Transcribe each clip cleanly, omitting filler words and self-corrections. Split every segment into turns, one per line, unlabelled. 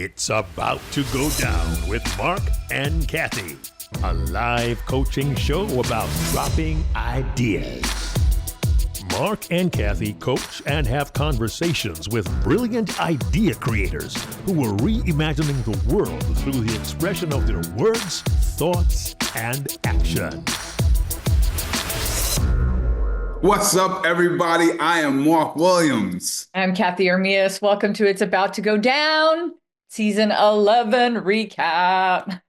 It's about to go down with Marc and Cathey, a live coaching show about dropping ideas. Marc and Cathey coach and have conversations with brilliant idea creators who are reimagining the world through the expression of their words, thoughts, and action.
What's up, everybody? I am Mark Williams.
I'm Cathey Ermias. Welcome to It's About to Go Down, Season 11 recap.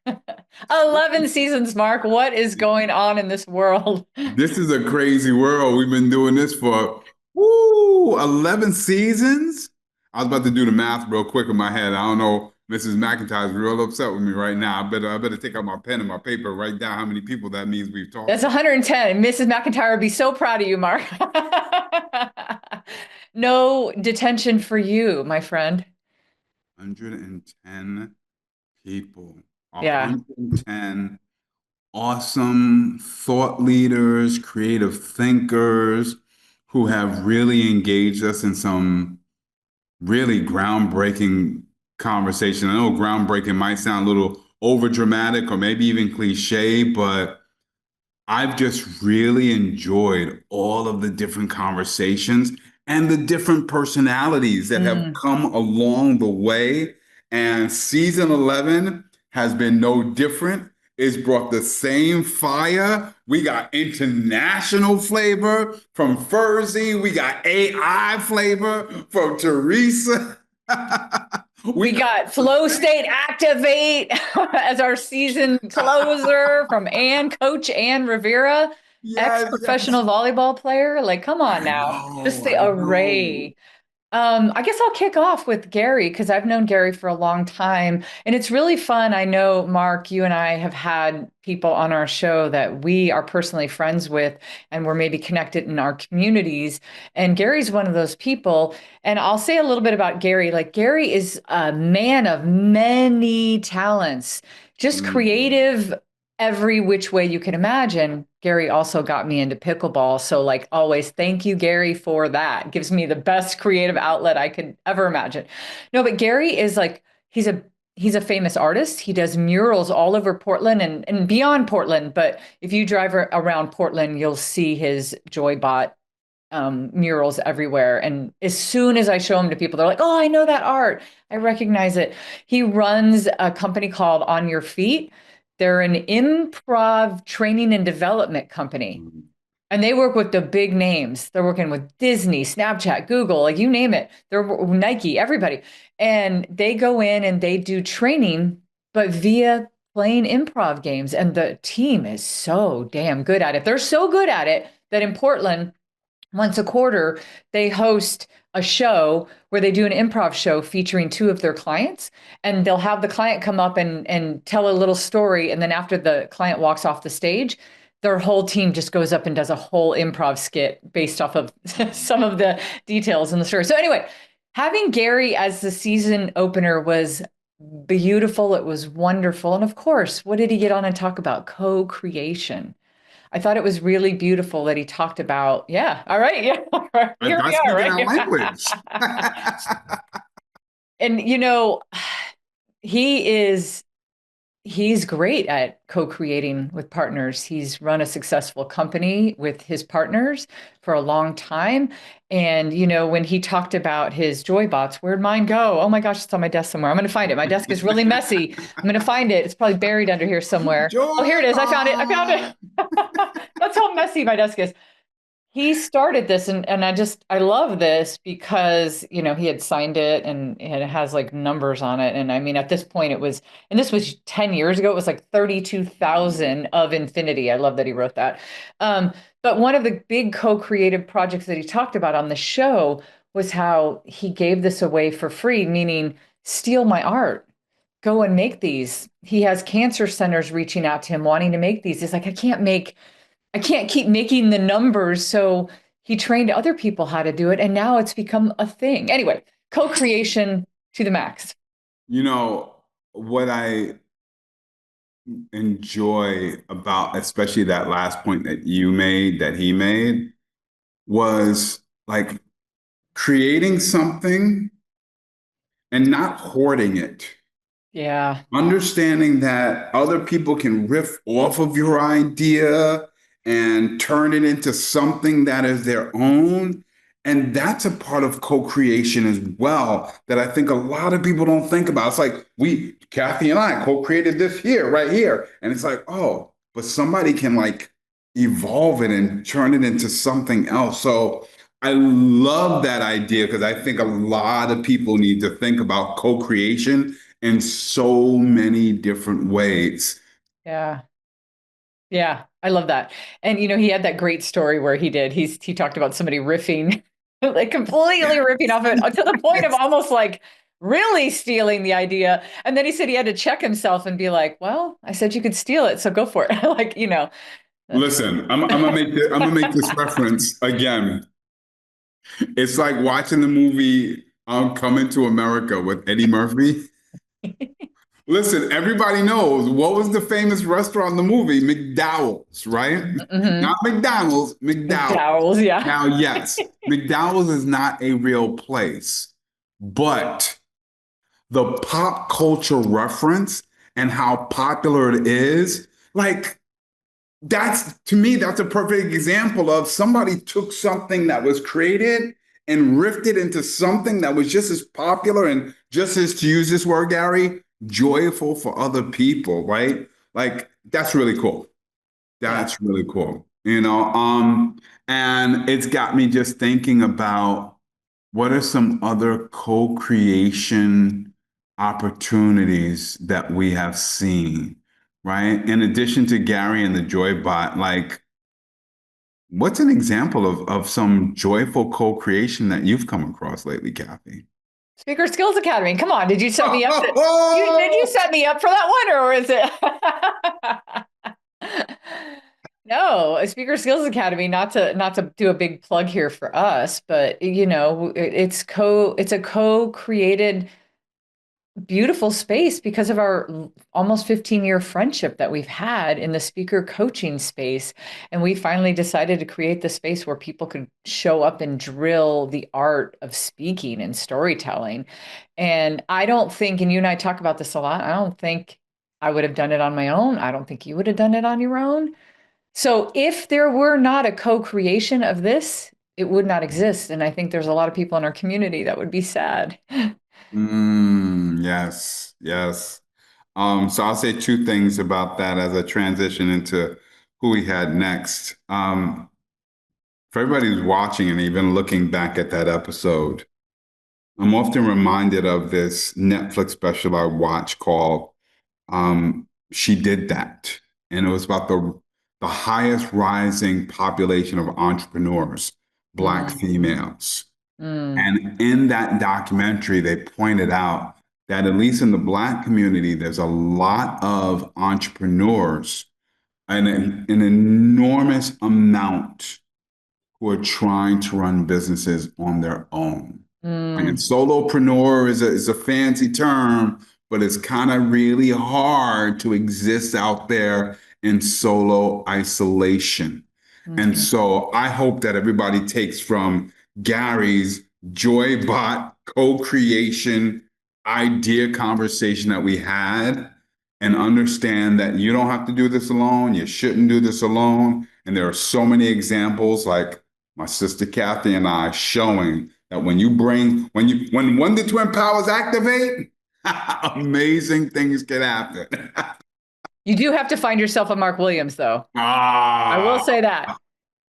11 seasons, Mark. What is going on in this world?
This is a crazy world. We've been doing this for 11 seasons. I was about to do the math real quick in my head. I don't know. Mrs. McIntyre is real upset with me right now. I better take out my pen and my paper, write down how many people that means we've talked.
That's 110. Mrs. McIntyre would be so proud of you, Mark. No detention for you, my friend.
110 people.
Yeah.
110 awesome thought leaders, creative thinkers who have really engaged us in some really groundbreaking conversation. I know groundbreaking might sound a little over dramatic or maybe even cliche, but I've just really enjoyed all of the different conversations and the different personalities that have come along the way. And season 11 has been no different. It's brought the same fire. We got international flavor from Fursey. We got AI flavor from Teresa.
We got Flow State Activate as our season closer from Coach Ann Rivera, ex-professional volleyball player. Like, come on now, just the array. I guess I'll kick off with Gary because I've known Gary for a long time, and it's really fun. I know, Mark, you and I have had people on our show that we are personally friends with, and we're maybe connected in our communities. And Gary's one of those people. And I'll say a little bit about Gary. Like, Gary is a man of many talents, just creative every which way you can imagine. Gary also got me into pickleball. So like always, thank you, Gary, for that. Gives me the best creative outlet I could ever imagine. No, but Gary is like, he's a famous artist. He does murals all over Portland and beyond Portland. But if you drive around Portland, you'll see his Joybot murals everywhere. And as soon as I show him to people, they're like, oh, I know that art. I recognize it. He runs a company called On Your Feet. They're an improv training and development company, and they work with the big names. They're working with Disney, Snapchat, Google, like you name it. They're Nike, everybody. And they go in and they do training, but via playing improv games. And the team is so damn good at it. They're so good at it that in Portland, once a quarter, they host a show where they do an improv show featuring two of their clients, and they'll have the client come up and tell a little story. And then after the client walks off the stage, their whole team just goes up and does a whole improv skit based off of some of the details in the story. So anyway, having Gary as the season opener was beautiful. It was wonderful. And of course, what did he get on and talk about? Co-creation. I thought it was really beautiful that he talked about, all right, here we are, right?
Language.
And, you know, he's great at co-creating with partners. He's run a successful company with his partners for a long time. And, you know, when he talked about his Joybots, where'd mine go? Oh my gosh, it's on my desk somewhere. I'm going to find it. My desk is really messy. I'm going to find it. It's probably buried under here somewhere. Oh, here it is. I found it. That's how messy my desk is. He started this, and I love this because, you know, he had signed it and it has like numbers on it. And I mean, at this point and this was 10 years ago, it was like 32,000 of infinity. I love that he wrote that. But one of the big co-creative projects that he talked about on the show was how he gave this away for free, meaning steal my art, go and make these. He has cancer centers reaching out to him, wanting to make these. He's like, I can't keep making the numbers. So he trained other people how to do it. And now it's become a thing. Anyway, co-creation to the max.
You know, what I enjoy about, especially that last point that he made, was like creating something and not hoarding it.
Yeah.
Understanding that other people can riff off of your idea and turn it into something that is their own. And that's a part of co-creation as well that I think a lot of people don't think about. It's like Cathey and I co-created this here, right here. And it's like, oh, but somebody can like evolve it and turn it into something else. So I love that idea because I think a lot of people need to think about co-creation in so many different ways.
Yeah. Yeah. I love that. And he had that great story where he talked about somebody riffing, like completely ripping off it to the point of almost like really stealing the idea. And then he said he had to check himself and be like, well, I said you could steal it, so go for it. Like, that's
Listen, I'm gonna make this reference again. It's like watching the movie Coming to America with Eddie Murphy. Listen, everybody knows what was the famous restaurant in the movie? McDowell's, right?
Mhm.
Not McDonald's, McDowell's.
Towels, yeah.
Now, yes, McDowell's is not a real place, but the pop culture reference and how popular it is, like that's to me, that's a perfect example of somebody took something that was created and riffed it into something that was just as popular and just as, to use this word, Gary, joyful for other people, right? Like that's really cool.
Yeah.
That's really cool. And it's got me just thinking about what are some other co-creation opportunities that we have seen, right? In addition to Gary and the Joybot, like what's an example of some joyful co-creation that you've come across lately, Cathey?
Speaker Skills Academy. Come on, did you set me up? Did you set me up for that one, or is it? No, a Speaker Skills Academy. Not to do a big plug here for us, but it's a co-created beautiful space because of our almost 15-year friendship that we've had in the speaker coaching space. And we finally decided to create the space where people could show up and drill the art of speaking and storytelling. And I don't think, and you and I talk about this a lot, I don't think I would have done it on my own. I don't think you would have done it on your own. So if there were not a co-creation of this, it would not exist. And I think there's a lot of people in our community that would be sad.
Yes, yes. So I'll say two things about that as I transition into who we had next. For everybody who's watching and even looking back at that episode, I'm often reminded of this Netflix special I watched called She Did That. And it was about the highest rising population of entrepreneurs, Black
Mm,
females.
mm,
And in that documentary, they pointed out that at least in the Black community, there's a lot of entrepreneurs and an enormous amount who are trying to run businesses on their own. And
mm.
solopreneur is a fancy term, but it's kind of really hard to exist out there in solo isolation. And
Mhm.
so I hope that everybody takes from Gary's Joybot co-creation idea conversation that we had and understand that you don't have to do this alone. You shouldn't do this alone. And there are so many examples like my sister Cathey and I showing that when one of the twin powers activate, amazing things can happen.
You do have to find yourself a Mark Williams, though. I will
Ah,
say that.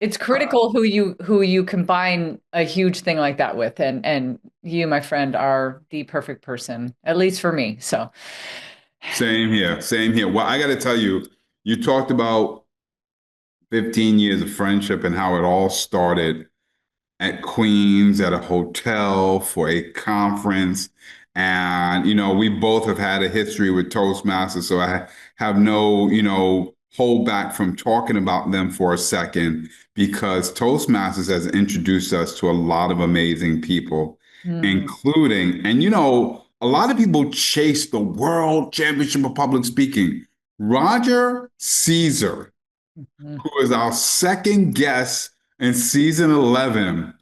It's critical who you combine a huge thing like that with. And you, my friend, are the perfect person, at least for me. So
same here, same here. Well, I got to tell you, you talked about 15 years of friendship and how it all started at Queens at a hotel for a conference. And, we both have had a history with Toastmasters. So I have no, hold back from talking about them for a second because Toastmasters has introduced us to a lot of amazing people,
mhm,
including, and, a lot of people chase the World Championship of Public Speaking. Roger Caesar,
mhm.
who is our second guest in season 11,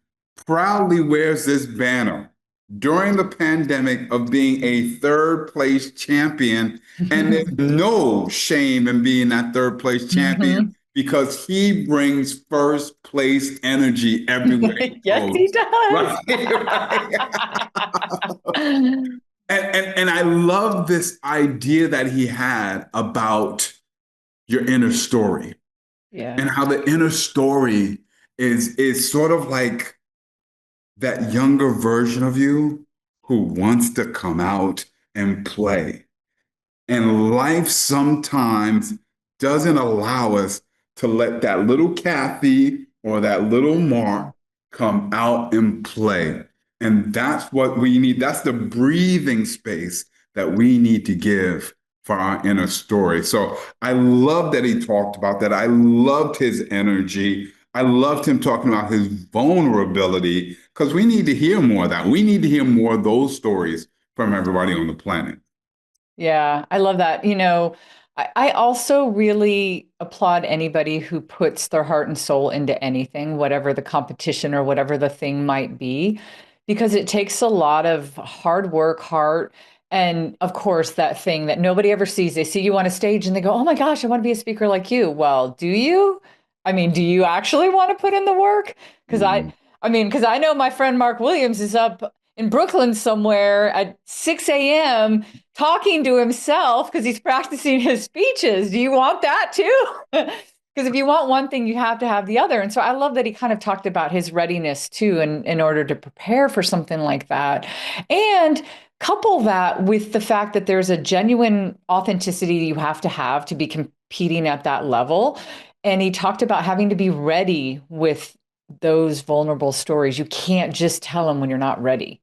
proudly wears this banner. during the pandemic of being a third place champion. And there's no shame in being that third place champion because he brings first place energy everywhere he
Yes,
goes.
he does.
Right? And I love this idea that he had about your inner story and
Yeah.
how the inner story is sort of like that younger version of you who wants to come out and play. And life sometimes doesn't allow us to let that little Kathy or that little Mark come out and play. And that's what we need. That's the breathing space that we need to give for our inner story. So I love that he talked about that. I loved his energy. I loved him talking about his vulnerability because we need to hear more of that. We need to hear more of those stories from everybody on the planet.
Yeah, I love that. I also really applaud anybody who puts their heart and soul into anything, whatever the competition or whatever the thing might be, because it takes a lot of hard work, heart, and of course, that thing that nobody ever sees. They see you on a stage and they go, "Oh my gosh, I want to be a speaker like you." Well, do you? I mean, do you actually want to put in the work? Because because I know my friend Mark Williams is up in Brooklyn somewhere at 6 a.m. talking to himself because he's practicing his speeches. Do you want that too? Because if you want one thing, you have to have the other. And so I love that he kind of talked about his readiness too, in order to prepare for something like that. And couple that with the fact that there's a genuine authenticity you have to be competing at that level. And he talked about having to be ready with those vulnerable stories. You can't just tell them when you're not ready.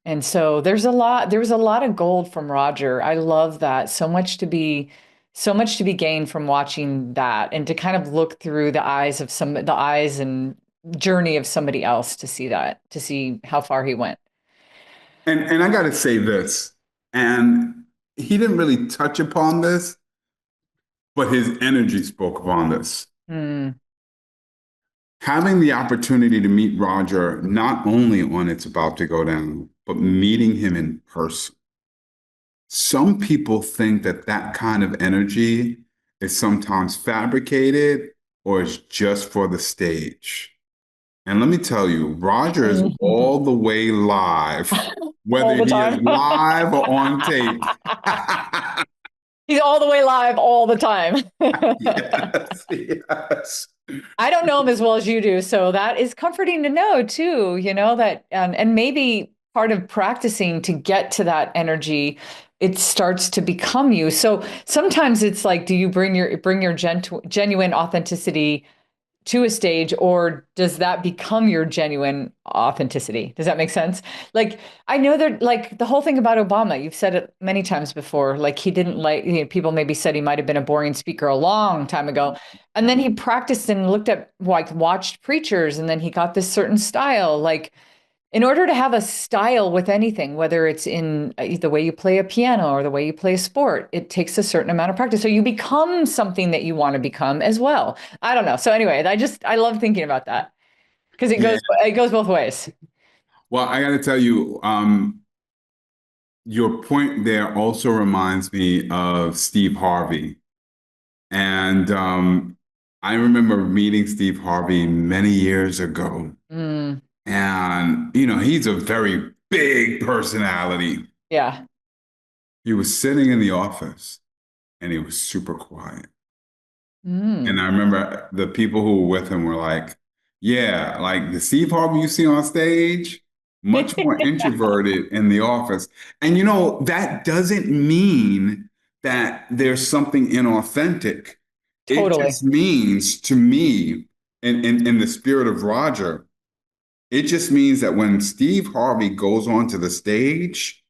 And so there was a lot of gold from Roger. I love that. So much to be gained from watching that and to kind of look through the eyes and journey of somebody else to see how far he went.
And I got to say this, and he didn't really touch upon this, but his energy spoke upon this.
Mm.
Having the opportunity to meet Roger, not only on It's About to Go Down, but meeting him in person. Some people think that that kind of energy is sometimes fabricated or is just for the stage. And let me tell you, Roger is all the way live,
All
whether
the
he is
time.
live or on tape.
He's all the way live all the time.
Yes, yes.
I don't know him as well as you do, so that is comforting to know too, that and maybe part of practicing to get to that energy, it starts to become you. So sometimes it's like, do you bring your genuine authenticity to a stage, or does that become your genuine authenticity? Does that make sense? Like, I know that, like, the whole thing about Obama, you've said it many times before, like, he didn't like, people maybe said he might have been a boring speaker a long time ago. And then he practiced and looked at, like, watched preachers, and then he got this certain style. Like, in order to have a style with anything, whether it's in the way you play a piano or the way you play a sport, it takes a certain amount of practice. So you become something that you want to become as well. I don't know. So anyway, I love thinking about that because
Yeah.
it goes both ways.
Well, I got to tell you, your point there also reminds me of Steve Harvey. And I remember meeting Steve Harvey many years ago.
Mm,
And, he's a very big personality.
yeah.
He was sitting in the office and he was super quiet. And
Mm.
I remember the people who were with him were like, yeah, like the Steve Harvey you see on stage, much more introverted in the office. And that doesn't mean that there's something inauthentic. It
Totally.
just means to me, in the spirit of Roger, it just means that when Steve Harvey goes onto the stage,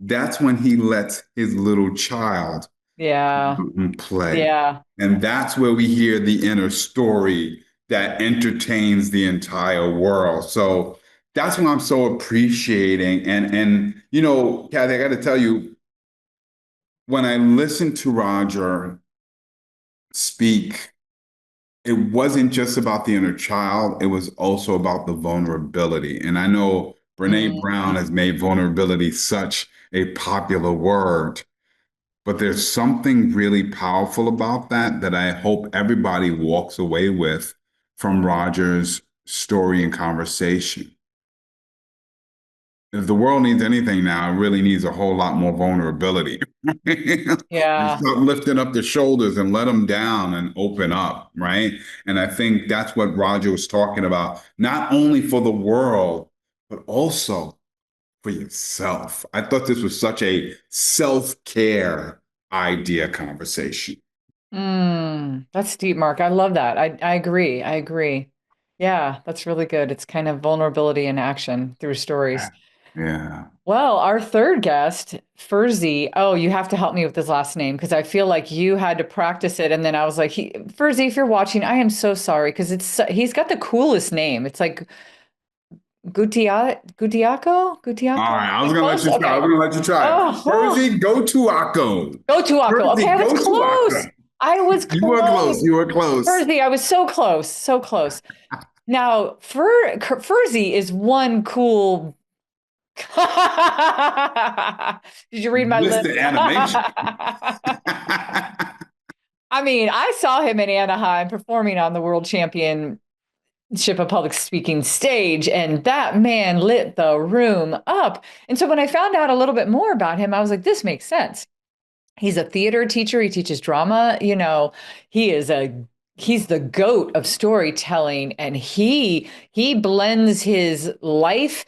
that's when he lets his little child
Yeah.
play.
Yeah.
And that's where we hear the inner story that entertains the entire world. So that's what I'm so appreciating. And Kathy, I got to tell you, when I listened to Roger speak, it wasn't just about the inner child, it was also about the vulnerability. And I know Brene
Mhm.
Brown has made vulnerability such a popular word. But there's something really powerful about that that I hope everybody walks away with from Roger's story and conversation. If the world needs anything now, it really needs a whole lot more vulnerability. And
Yeah.
stop lifting up the shoulders and let them down and open up, right? And I think that's what Roger was talking about, not only for the world, but also for yourself. I thought this was such a self-care idea conversation.
That's deep, Mark. I love that. I agree. I agree. Yeah, that's really good. It's kind of vulnerability in action through stories.
Yeah.
Well, our third guest, Fursey. Oh, you have to help me with his last name because I feel like you had to practice it. And then I was like, Fursey, if you're watching, I am so sorry because he's got the coolest name. It's like Gutiaco?
All
Gutiaco?
right, I was
Am I
gonna let
close?
you try. I
Okay.
was gonna let you try it.
Oh,
Fursey Gotuaco.
Gotuaco. Okay,
Fursey
I was close.
Gotuaco.
I was
You were
close.
close. You were close.
Fursey, I was so close, so close. Now, Fursey is one cool. Did you read my
Missed
list?
the animation.
I mean, I saw him in Anaheim performing on the World Championship of Public Speaking stage, and that man lit the room up. And so when I found out a little bit more about him, I was like, this makes sense. He's a theater teacher. He teaches drama. He is he's the goat of storytelling, and he blends his life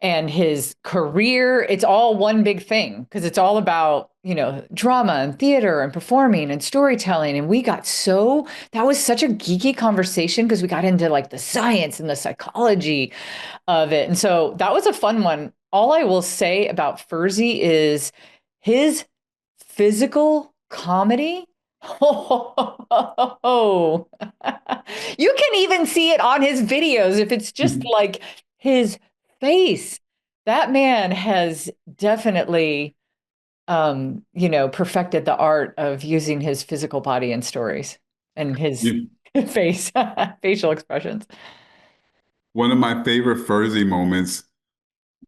and his career. It's all one big thing because it's all about, drama and theater and performing and storytelling. And that was such a geeky conversation because we got into like the science and the psychology of it. And so that was a fun one. All I will say about Fursey is his physical comedy. Oh, you can even see it on his videos if it's just like his face. That man has definitely, perfected the art of using his physical body in stories and his
You-
face, facial expressions.
One of my favorite Fursey moments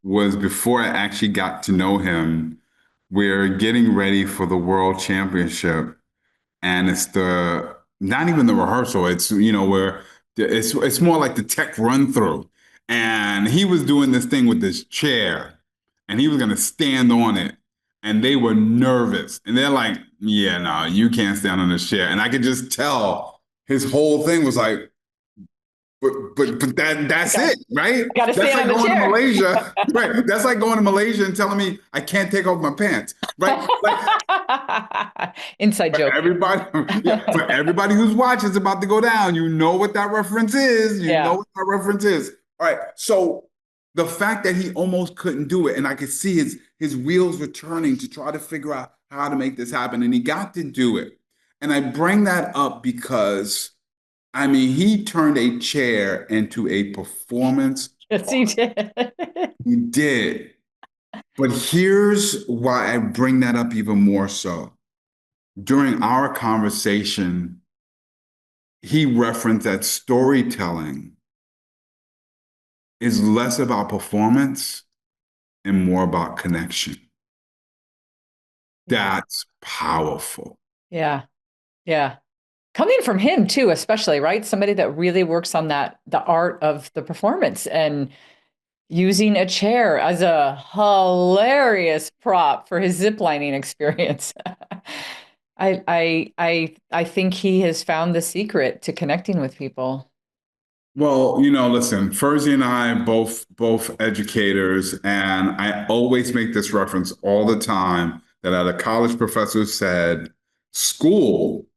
was before I actually got to know him. We're getting ready for the World Championship, and it's the not even the rehearsal. It's where it's more like the tech run through, and he was doing this thing with this chair, and he was gonna stand on it, and they were nervous, and they're like, "Yeah, no, you can't stand on this chair," and I could just tell his whole thing was like. But that's
I
it, right?
got to
That's
stand
like
on the
going to
chair.
Malaysia, right? That's like going to Malaysia and telling me I can't take off my pants, right? Like
Inside
for
joke.
everybody, yeah, for everybody who's watching, it's about to go down. You know what that reference is. You know
Yeah.
what that reference is. All right. So the fact that he almost couldn't do it, and I could see his wheels were turning to try to figure out how to make this happen, and he got to do it. And I bring that up because I mean, he turned a chair into a performance.
Yes, he did.
He did. But here's why I bring that up even more so. During our conversation, he referenced that storytelling is less about performance and more about connection.
Yeah.
That's powerful.
Yeah. Yeah. Coming from him too, especially, right? Somebody that really works on the art of the performance and using a chair as a hilarious prop for his ziplining experience. I think he has found the secret to connecting with people.
Well, listen, Fursey and I both educators, and I always make this reference all the time that a college professor said, school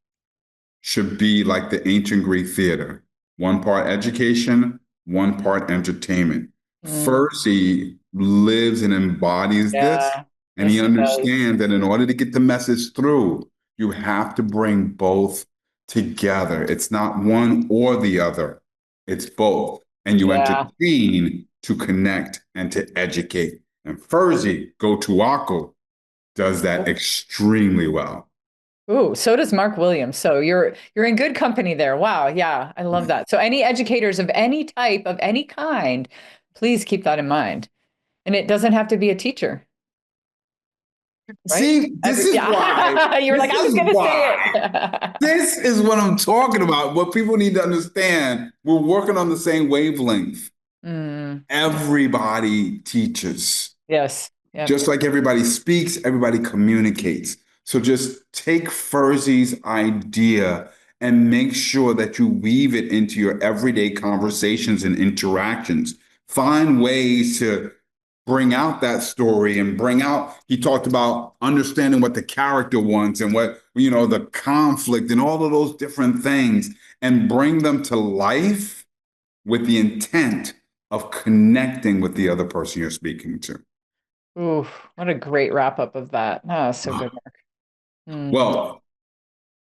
should be like the ancient Greek theater, one part education, one part entertainment.
Mm,
Fursey lives and embodies this,
yeah.
and
Yes,
he
he does.
understands that in order to get the message through, you have to bring both together. It's not one or the other, it's both. And you
Yeah.
entertain to connect and to educate. And Fursey Gotuaco does that extremely well.
Ooh, so does Mark Williams. So you're in good company there. Wow. Yeah, I love that. So any educators of any type, of any kind, please keep that in mind. And it doesn't have to be a teacher, right?
See, this is why.
You were like, I was going to say it.
This is what I'm talking about. What people need to understand, we're working on the same wavelength. Everybody teaches.
Yes. Yep.
Just like everybody speaks, everybody communicates. So just take Fursey's idea and make sure that you weave it into your everyday conversations and interactions. Find ways to bring out that story and bring out, he talked about understanding what the character wants and what, the conflict and all of those different things, and bring them to life with the intent of connecting with the other person you're speaking to.
Ooh, what a great wrap up of that. Oh, so good, Marc.
Well,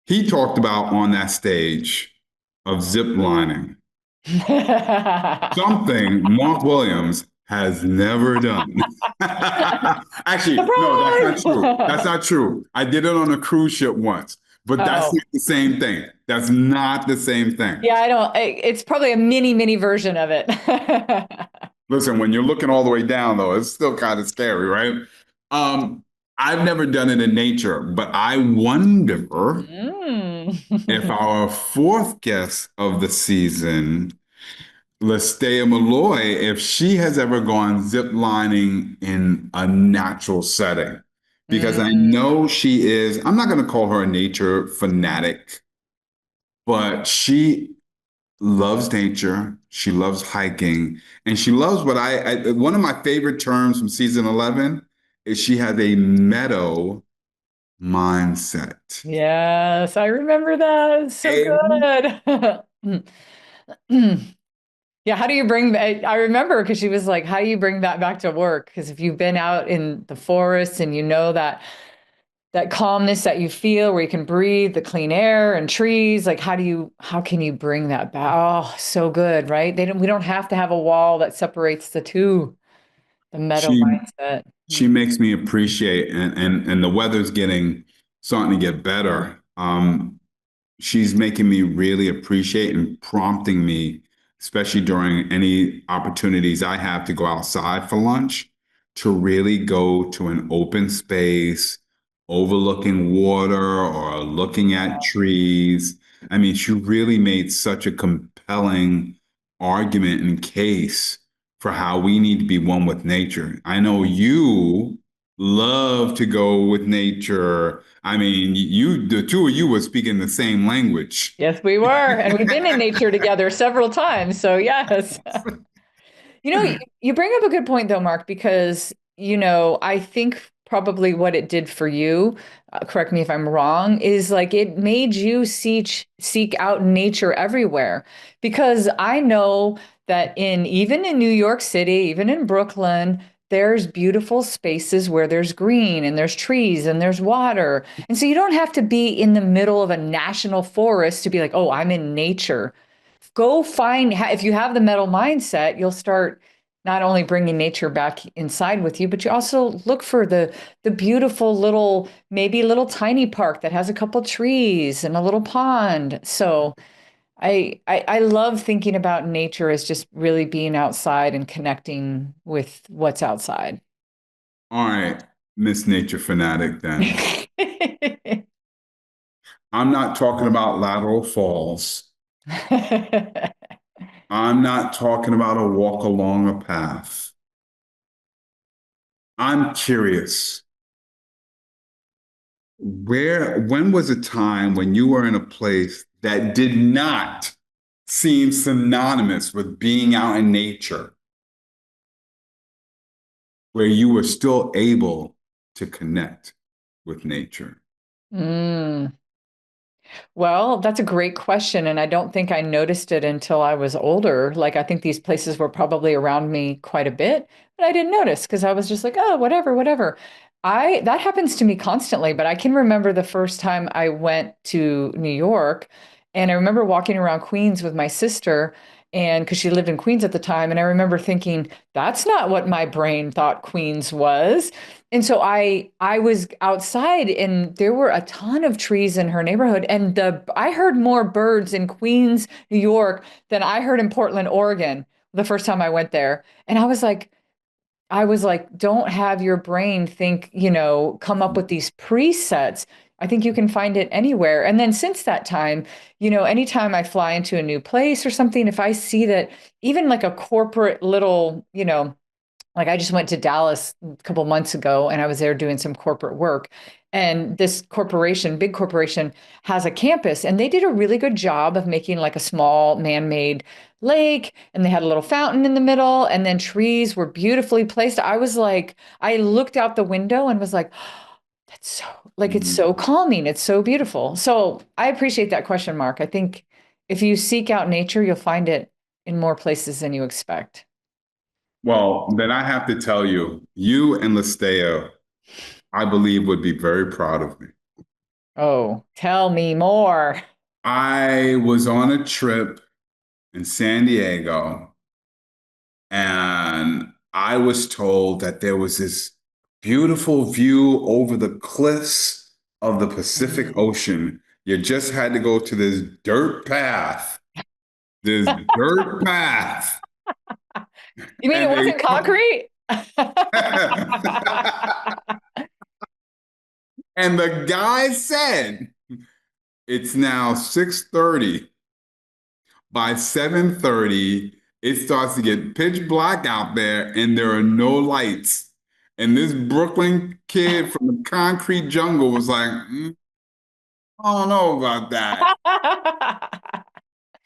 he talked about on that stage of zip lining, something Mark Williams has never done. Actually, no, that's not true. That's not true. I did it on a cruise ship once, but that's not the same thing. That's not the same thing.
Yeah, it's probably a mini version of it.
Listen, when you're looking all the way down, though, it's still kind of scary, right? I've never done it in nature, but I wonder if our fourth guest of the season, Lestarya Malloy, if she has ever gone zip lining in a natural setting. Because I know she is, I'm not going to call her a nature fanatic, but she loves nature. She loves hiking, and she loves what one of my favorite terms from season 11 is she has a meadow mindset.
Yes, I remember that. It's so good. Yeah, how do you bring I remember because she was like, how do you bring that back to work? Because if you've been out in the forest and you know that calmness that you feel where you can breathe the clean air and trees, like how can you bring that back? Oh, so good, right? We don't have to have a wall that separates the two. The meadow mindset.
She makes me appreciate, and the weather's starting to get better. She's making me really appreciate and prompting me, especially during any opportunities I have to go outside for lunch, to really go to an open space, overlooking water or looking at trees. I mean, she really made such a compelling argument and case for how we need to be one with nature. I know you love to go with nature. I mean, the two of you were speaking the same language.
Yes, we were. And we've been in nature together several times. So yes. You bring up a good point though, Marc, because, I think probably what it did for you, correct me if I'm wrong, is like it made you seek out nature everywhere. Because I know that even in New York City, even in Brooklyn, there's beautiful spaces where there's green and there's trees and there's water. And so you don't have to be in the middle of a national forest to be like, oh, I'm in nature. Go find, if you have the metal mindset, you'll start not only bringing nature back inside with you, but you also look for the beautiful maybe little tiny park that has a couple trees and a little pond. So I love thinking about nature as just really being outside and connecting with what's outside.
All right, Miss Nature Fanatic, then. I'm not talking about lateral falls. I'm not talking about a walk along a path. I'm curious. When was a time when you were in a place that did not seem synonymous with being out in nature, where you were still able to connect with nature?
Well, that's a great question. And I don't think I noticed it until I was older. Like, I think these places were probably around me quite a bit, but I didn't notice because I was just like, oh, whatever. That happens to me constantly, but I can remember the first time I went to New York, and I remember walking around Queens with my sister, and because she lived in Queens at the time, and I remember thinking, that's not what my brain thought Queens was. And so I was outside and there were a ton of trees in her neighborhood, and I heard more birds in Queens, New York than I heard in Portland, Oregon the first time I went there. And I was like, I was like, don't have your brain think, come up with these presets. I think you can find it anywhere. And then since that time, anytime I fly into a new place or something, if I see that even like a corporate little, like I just went to Dallas a couple months ago and I was there doing some corporate work. And this corporation, big corporation, has a campus and they did a really good job of making like a small man-made lake and they had a little fountain in the middle and then trees were beautifully placed. I was like, I looked out the window and was like, that's so like it's so calming. It's so beautiful. So I appreciate that question, Mark. I think if you seek out nature, you'll find it in more places than you expect.
Well, then I have to tell you, you and Lestarya, I believe, would be very proud of me.
Oh, tell me more.
I was on a trip in San Diego, and I was told that there was this beautiful view over the cliffs of the Pacific Ocean. You just had to go to this dirt path, this dirt path.
You mean it
And they
wasn't concrete?
and the guy said it's now 6:30. By 7:30, it starts to get pitch black out there and there are no lights. And this Brooklyn kid from the concrete jungle was like, I don't know about that.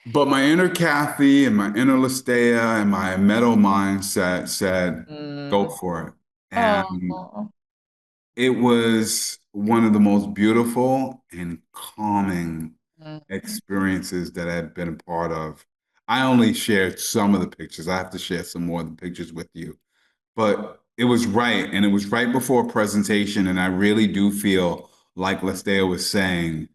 But my inner Cathey and my inner Lestarya and my meadow mindset said, go
Mm.
for it. And
Oh.
it was one of the most beautiful and calming
Mhm.
experiences that I've been a part of. I only shared some of the pictures. I have to share some more of the pictures with you. But it was right, and it was right before a presentation, and I really do feel like Lestarya was saying,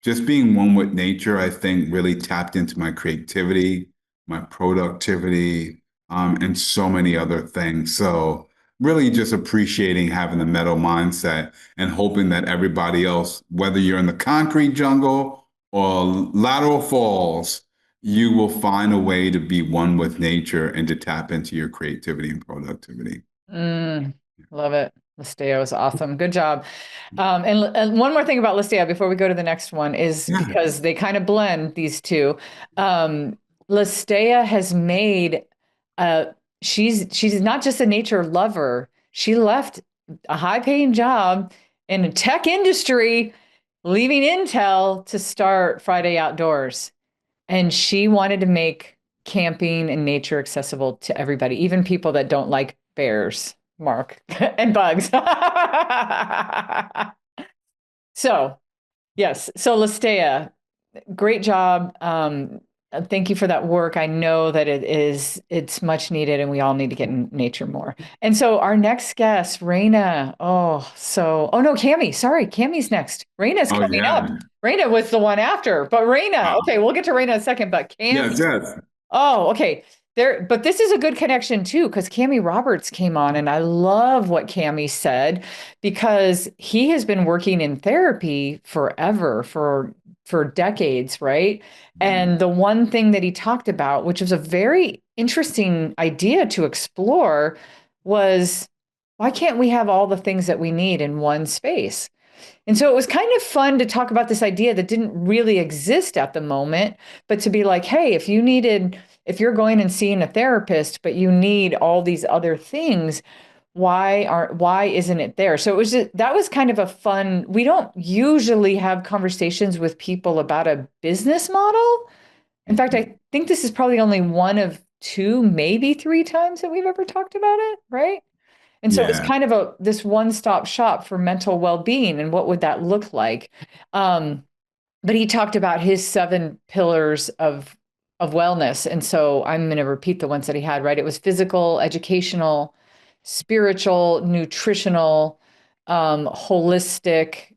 just being one with nature, I think really tapped into my creativity, my productivity, and so many other things. So really just appreciating having the meadow mindset and hoping that everybody else, whether you're in the concrete jungle or lateral falls, you will find a way to be one with nature and to tap into your creativity and productivity.
Mm, love it. Listeo is awesome. Good job. And one more thing about Listea before we go to the next one is
Yeah.
because they kind of blend these two. Listea has made uh she's not just a nature lover. She left a high-paying job in a tech industry, leaving Intel to start Friday Outdoors. And she wanted to make camping and nature accessible to everybody, even people that don't like bears, Mark, and bugs. So, yes. So, Listea, great job. Thank you for that work. I know that it's much needed and we all need to get in nature more. And so our next guest, Rena. Oh no, Cami. Sorry, Cami's next. Rena's
Oh,
coming up.
yeah.
Rena was the one after, but Rena, okay, we'll get to Rena in a second, but Cami.
Yes, yes.
Oh, okay. But this is a good connection too, because Cami Roberts came on, and I love what Cami said because he has been working in therapy forever, for decades, right? And the one thing that he talked about, which was a very interesting idea to explore, was why can't we have all the things that we need in one space? And so it was kind of fun to talk about this idea that didn't really exist at the moment, but to be like, hey, if you're going and seeing a therapist, but you need all these other things, why isn't it there? So that was kind of a fun, we don't usually have conversations with people about a business model. In fact, I think this is probably only one of two, maybe three times that we've ever talked about it, right? And so it was
Yeah.
kind of this one-stop shop for mental well-being and what would that look like. Um, but he talked about his 7 pillars of wellness. And so I'm going to repeat the ones that he had, right? It was physical, educational, spiritual, nutritional, holistic,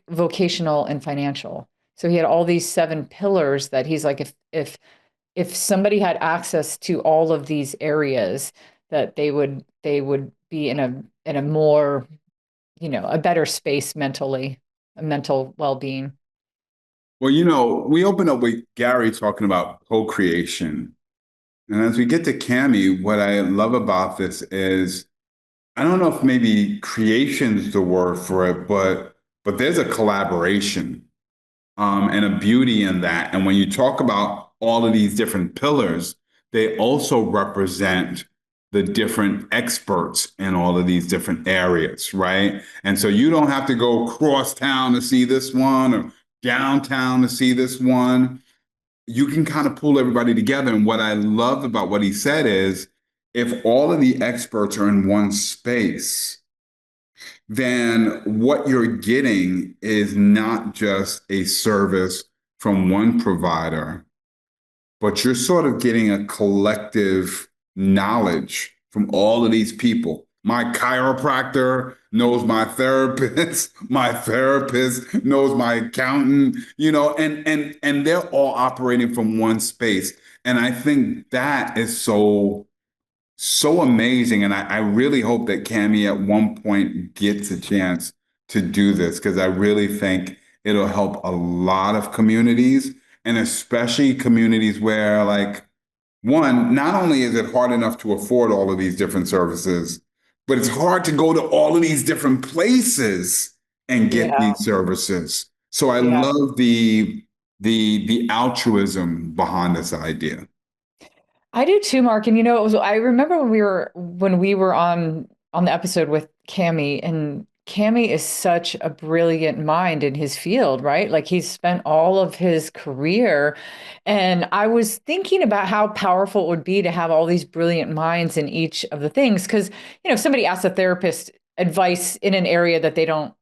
vocational, and financial. So he had all these 7 pillars that he's like, if somebody had access to all of these areas, that they would be in a more, a better space mentally, a mental well-being.
Well, we opened up with Gary talking about co-creation. And as we get to Cami, what I love about this is I don't know if maybe creation's the word for it, but there's a collaboration and a beauty in that. And when you talk about all of these different pillars, they also represent the different experts in all of these different areas, right? And so you don't have to go cross town to see this one or downtown to see this one. You can kind of pull everybody together. And what I loved about what he said is if all of the experts are in one space, then what you're getting is not just a service from one provider, but you're sort of getting a collective knowledge from all of these people. My chiropractor knows my therapist, my therapist knows my accountant, and they're all operating from one space. And I think that is so amazing. And I really hope that Cami at one point gets a chance to do this because I really think it'll help a lot of communities and especially communities where, like, one, not only is it hard enough to afford all of these different services, but it's hard to go to all of these different places and get
Yeah.
these services. So I
Yeah.
love the altruism behind this idea.
I do too, Mark. And I remember when we were on the episode with Cami, and Cami is such a brilliant mind in his field, right? Like he's spent all of his career. And I was thinking about how powerful it would be to have all these brilliant minds in each of the things. Because, if somebody asks a therapist advice in an area that they don't,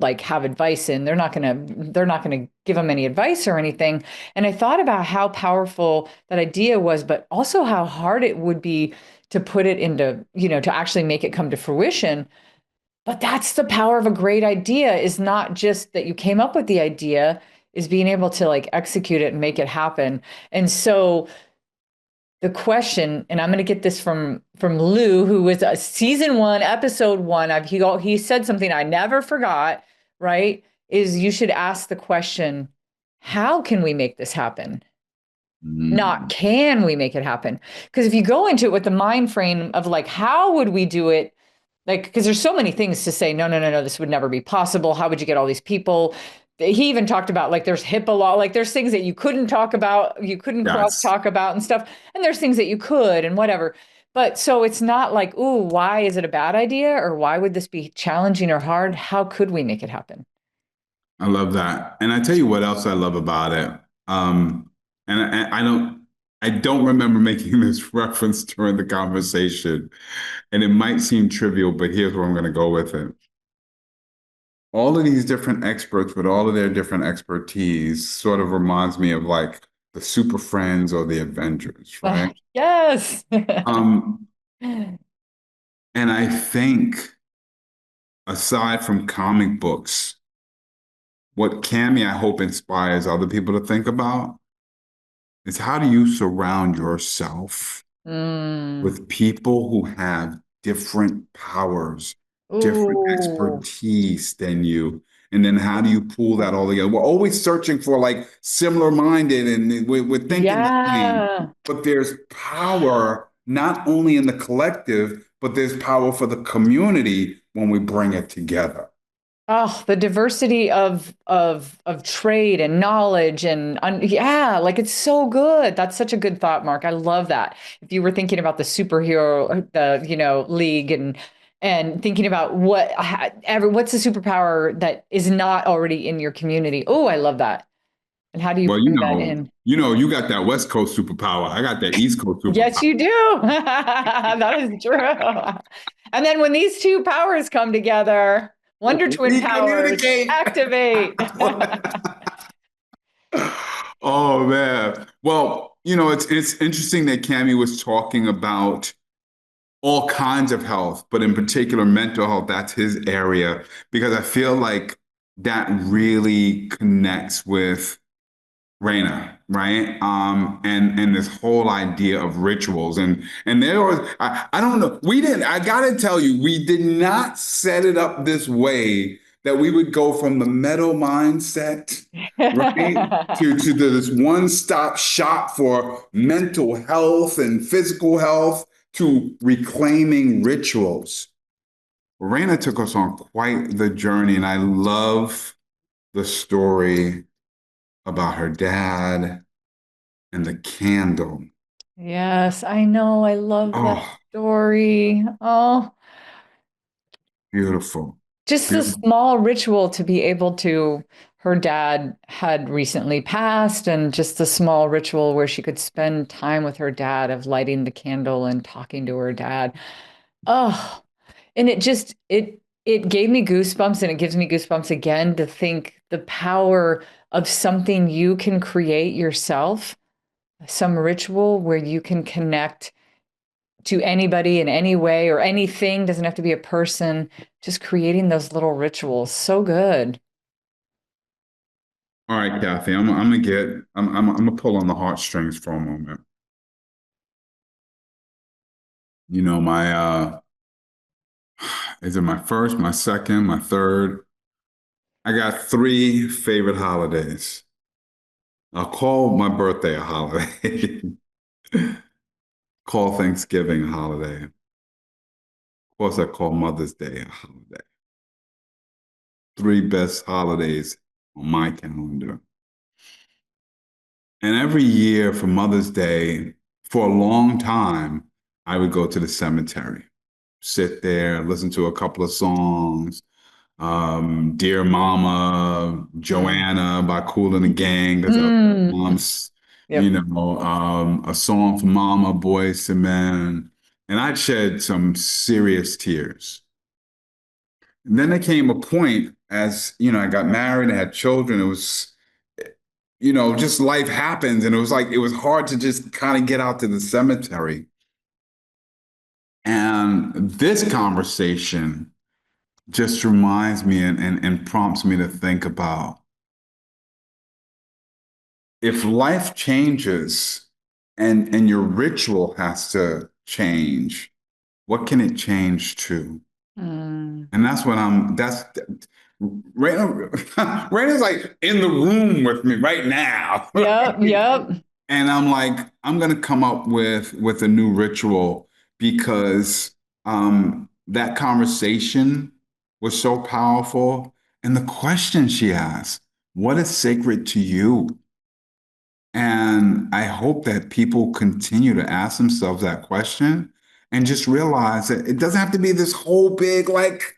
like have advice in, they're not gonna give them any advice or anything. And I thought about how powerful that idea was, but also how hard it would be to put it into, to actually make it come to fruition. But that's the power of a great idea, is not just that you came up with the idea, is being able to like execute it and make it happen. And so the question, and I'm going to get this from Lou, who was a season 1, episode 1. He said something I never forgot. Right? Is you should ask the question, how can we make this happen? Not
Mm.
can we make it happen? Because if you go into it with the mind frame of like, how would we do it? Like, because there's so many things to say, no, no, no, no, this would never be possible. How would you get all these people? He even talked about like there's HIPAA law, like there's things that you couldn't talk about, you couldn't cross
Yes.
talk about and stuff. And there's things that you could and whatever. But so it's not like, ooh, why is it a bad idea? Or why would this be challenging or hard? How could we make it happen?
I love that. And I tell you what else I love about it. And I don't remember making this reference during the conversation, and it might seem trivial, but here's where I'm going to go with it. All of these different experts with all of their different expertise sort of reminds me of like the Super Friends or the Avengers, right?
Yes.
Um, and I think aside from comic books, what Cami, I hope, inspires other people to think about is how do you surround yourself
Mm.
with people who have different powers, different
Ooh.
expertise than you? And then how do you pull that all together? We're always searching for like similar minded and we're thinking the same,
Yeah.
but there's power not only in the collective, but there's power for the community when we bring it together.
Oh, the diversity of trade and knowledge and yeah, like it's so good. That's such a good thought, Mark. I love that. If you were thinking about the superhero, the league and thinking about what's the superpower that is not already in your community. Oh, I love that. And how do you
Well,
bring that in?
you got that West Coast superpower. I got that East Coast
Yes,
superpower.
you do. That is true. And then when these two powers come together, Wonder Twin
We
powers
communicate.
activate.
Oh man. Well, it's interesting that Cami was talking about all kinds of health, but in particular mental health. That's his area because I feel like that really connects with Rena, right? And this whole idea of rituals and there was I don't know. We didn't. I gotta tell you, we did not set it up this way that we would go from the meadow mindset, right, to this one-stop shop for mental health and physical health to reclaiming rituals. Rena took us on quite the journey, and I love the story about her dad and the candle.
Yes, I know. I love that
Oh,
story. Oh,
beautiful.
just the
Beautiful.
small ritual to be able to, her dad had recently passed, and just the small ritual where she could spend time with her dad of lighting the candle and talking to her dad. Oh, and it gave me goosebumps, and it gives me goosebumps again to think the power of something you can create yourself, some ritual where you can connect to anybody in any way or anything, doesn't have to be a person, just creating those little rituals. So good.
All right, Cathey, I'm gonna pull on the heartstrings for a moment. You know, is it my first, my second, my third? I got three favorite holidays. I'll call my birthday a holiday. Call Thanksgiving a holiday. Of course, I call Mother's Day a holiday. Three best holidays on my calendar. And every year for Mother's Day, for a long time, I would go to the cemetery, sit there, listen to a couple of songs. Dear Mama,
Mm.
Joanna by Kool and the Gang. That's a
Mm.
mom's,
Yep.
a song for Mama, Boys to Men. And I'd shed some serious tears. And then there came a point as, I got married and had children. It was, just life happens. And it was hard to just kind of get out to the cemetery. And this conversation just reminds me and prompts me to think about if life changes and your ritual has to change, what can it change to?
Mm.
And that's Raina, Raina's like in the room with me right now.
Yep. Yep.
And I'm like, I'm gonna come up with a new ritual because that conversation was so powerful. And the question she asked, what is sacred to you? And I hope that people continue to ask themselves that question and just realize that it doesn't have to be this whole big like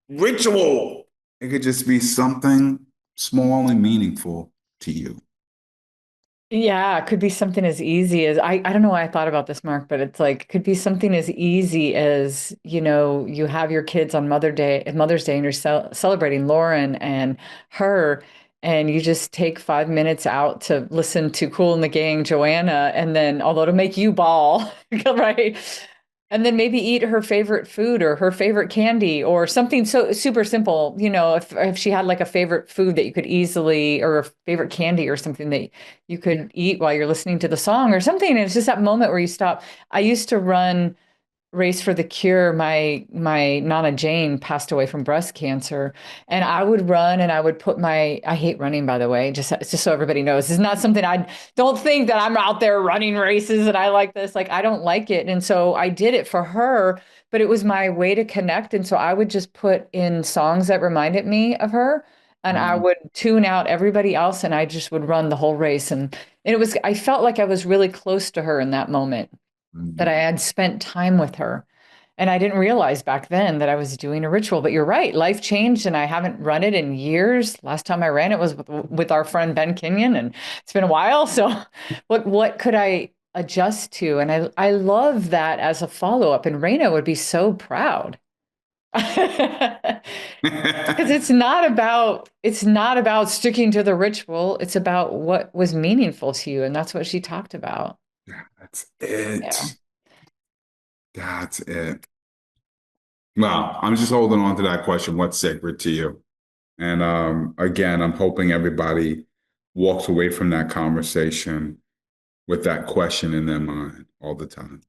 ritual. It could just be something small and meaningful to you.
Yeah, it could be something as easy as I don't know why I thought about this, Mark, but it's like could be something as easy as, you have your kids on Mother's Day, and you're celebrating Lauren and her, and you just take 5 minutes out to listen to Kool and the Gang, Joanna, and then although it'll make you bawl, right? And then maybe eat her favorite food or her favorite candy or something so super simple. If she had like a favorite food that you could easily, or a favorite candy or something that you could eat while you're listening to the song or something. And it's just that moment where you stop. I used to run Race for the Cure. My Nana Jane passed away from breast cancer, and I would run and I would put I hate running, by the way, just so everybody knows. It's not something I don't think that I'm out there running races and I like this. Like I don't like it. And so I did it for her, but it was my way to connect. And so I would just put in songs that reminded me of her. And I
Mhm.
would tune out everybody else, and I just would run the whole race. And I felt like I was really close to her in that moment, that I
Mhm.
had spent time with her. And I didn't realize back then that I was doing a ritual. But you're right, life changed, and I haven't run it in years. Last time I ran it was with our friend Ben Kenyon, and it's been a while. So, what could I adjust to? And I love that as a follow up. And Rena would be so proud. Because it's not about sticking to the ritual. It's about what was meaningful to you, and that's what she talked about.
That's
Yeah.
it. That's it. Well, I'm just holding on to that question. What's sacred to you? And again, I'm hoping everybody walks away from that conversation with that question in their mind all the time.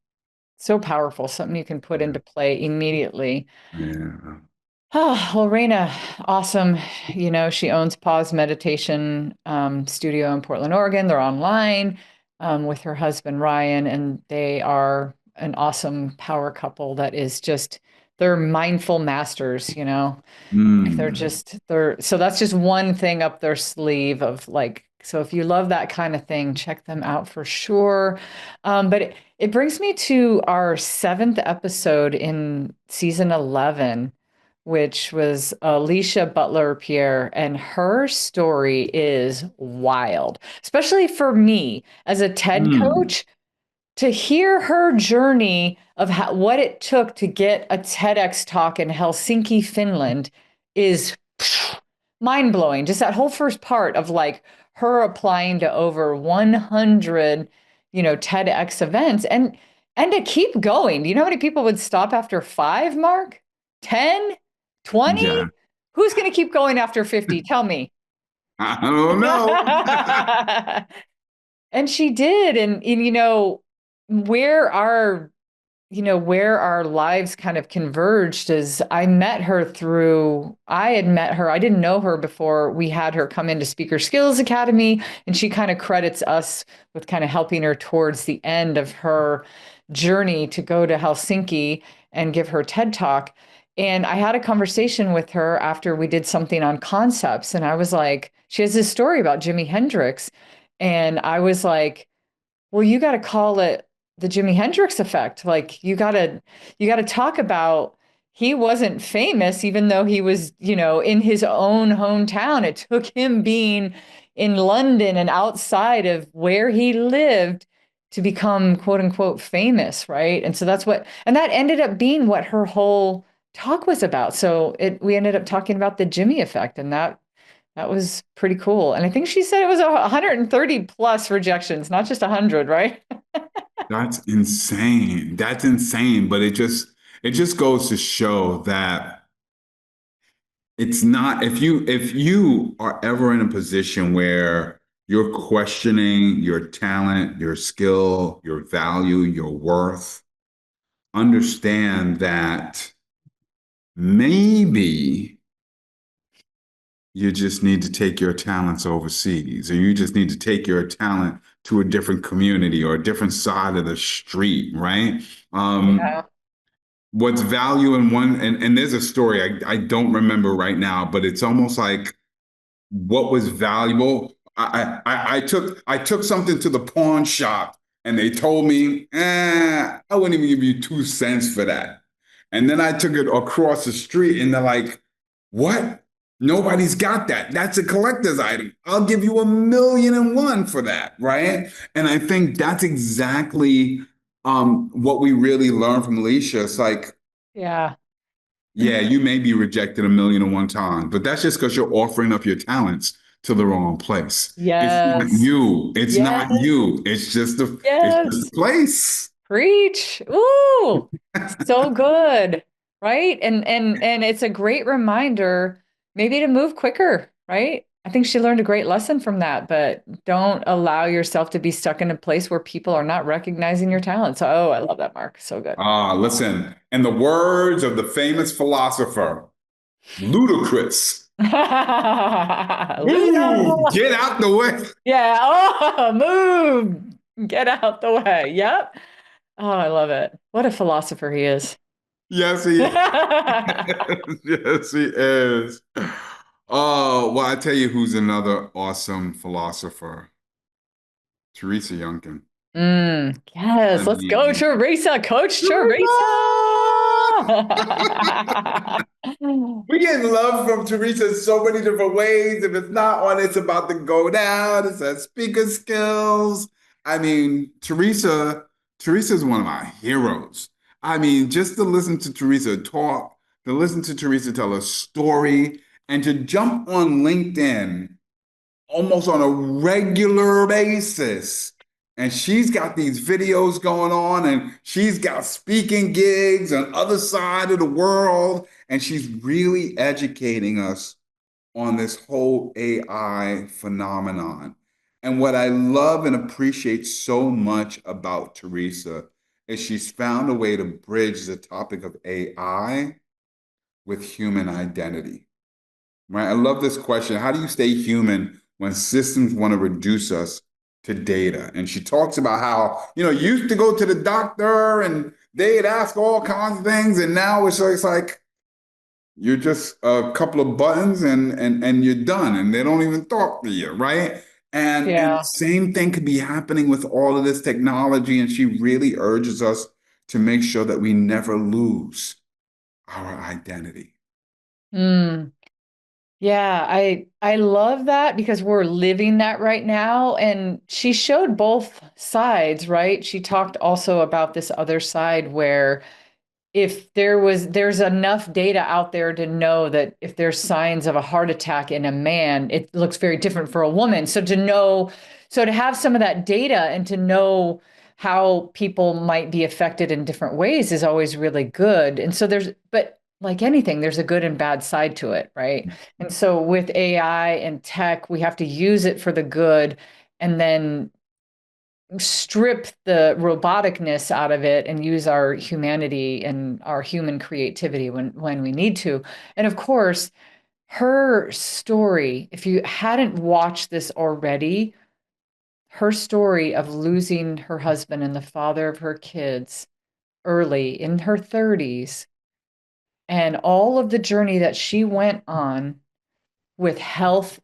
So powerful, something you can put
Yeah.
into play immediately.
Yeah.
Oh, well, Rena, awesome. She owns Pause Meditation Studio in Portland, Oregon. They're online with her husband, Ryan, and they are an awesome power couple that is just, they're mindful masters. Like
Mm.
so that's just one thing up their sleeve of like, so if you love that kind of thing, check them out for sure. But it brings me to our seventh episode in season 11, which was Alicia Butler Pierre, and her story is wild, especially for me as a TED
Mm.
coach to hear her journey of what it took to get a TEDx talk in Helsinki, Finland is mind blowing. Just that whole first part of like her applying to over 100, TEDx events and to keep going. Do you know how many people would stop after five, Mark? 10?
Yeah.
20? Who's going to keep going after 50? Tell me.
I don't know.
And she did. And where our where our lives kind of converged is I had met her. I didn't know her before we had her come into Speaker Skills Academy, and she kind of credits us with kind of helping her towards the end of her journey to go to Helsinki and give her TED Talk. And I had a conversation with her after we did something on concepts, and I was like, she has this story about Jimi Hendrix, and I was like, well, you got to call it the Jimi Hendrix effect. Like you got to talk about he wasn't famous even though he was, in his own hometown. It took him being in London and outside of where he lived to become quote unquote famous, right? And so and that ended up being what her whole talk was about. So we ended up talking about the Jimmy effect, and that was pretty cool. And I think she said it was 130 plus rejections, not just 100, right?
That's insane. That's insane. But it just goes to show that it's not if you are ever in a position where you're questioning your talent, your skill, your value, your worth, understand that maybe you just need to take your talents overseas, or you just need to take your talent to a different community or a different side of the street, right?
Yeah.
What's value in one, and there's a story I don't remember right now, but it's almost like what was valuable. I took something to the pawn shop and they told me, I wouldn't even give you 2 cents for that. And then I took it across the street and they're like, what? Nobody's got that. That's a collector's item. I'll give you 1,000,001 for that, right? And I think that's exactly what we really learned from Alicia. It's like,
Yeah.
yeah, you may be rejected 1,000,001 times, but that's just because you're offering up your talents to the wrong place. It's not
Yes.
you. It's
Yes.
not you. It's just the
Yes.
place.
Preach. Ooh, so good. Right? And it's a great reminder maybe to move quicker, right? I think she learned a great lesson from that, but don't allow yourself to be stuck in a place where people are not recognizing your talents. Oh, I love that, Mark. So good.
Listen, in the words of the famous philosopher, ludicrous. Move,
Leo.
get out the way.
Yeah. Oh, move. Get out the way. Yep. Oh, I love it. What a philosopher he is.
Yes, he is. Yes, he is. Oh, well, I tell you who's another awesome philosopher. Teresa Younkin. I
Yes, let's go,
mean,
Teresa. Coach Teresa.
we get love from Teresa in so many different ways. If it's not on, it's about to go down. It's her speaker skills. I mean, Teresa is one of my heroes. I mean, just to listen to Teresa talk, to listen to Teresa tell a story, and to jump on LinkedIn almost on a regular basis. And she's got these videos going on and she's got speaking gigs on other side of the world. And she's really educating us on this whole AI phenomenon. And what I love and appreciate so much about Teresa is she's found a way to bridge the topic of AI with human identity? Right? I love this question. How do you stay human when systems want to reduce us to data? And she talks about how, you used to go to the doctor and they'd ask all kinds of things, and now it's like you're just a couple of buttons and you're done, and they don't even talk to you, right? And the
Yeah.
same thing could be happening with all of this technology, and she really urges us to make sure that we never lose our identity.
Mm. Yeah, I love that because we're living that right now. And she showed both sides, right? She talked also about this other side where if there's enough data out there to know that if there's signs of a heart attack in a man, it looks very different for a woman. So to have some of that data and to know how people might be affected in different ways is always really good. And so but like anything, there's a good and bad side to it, right? And so with AI and tech, we have to use it for the good and then strip the roboticness out of it and use our humanity and our human creativity when we need to. And of course, her story, if you hadn't watched this already, her story of losing her husband and the father of her kids early in her 30s, and all of the journey that she went on with health,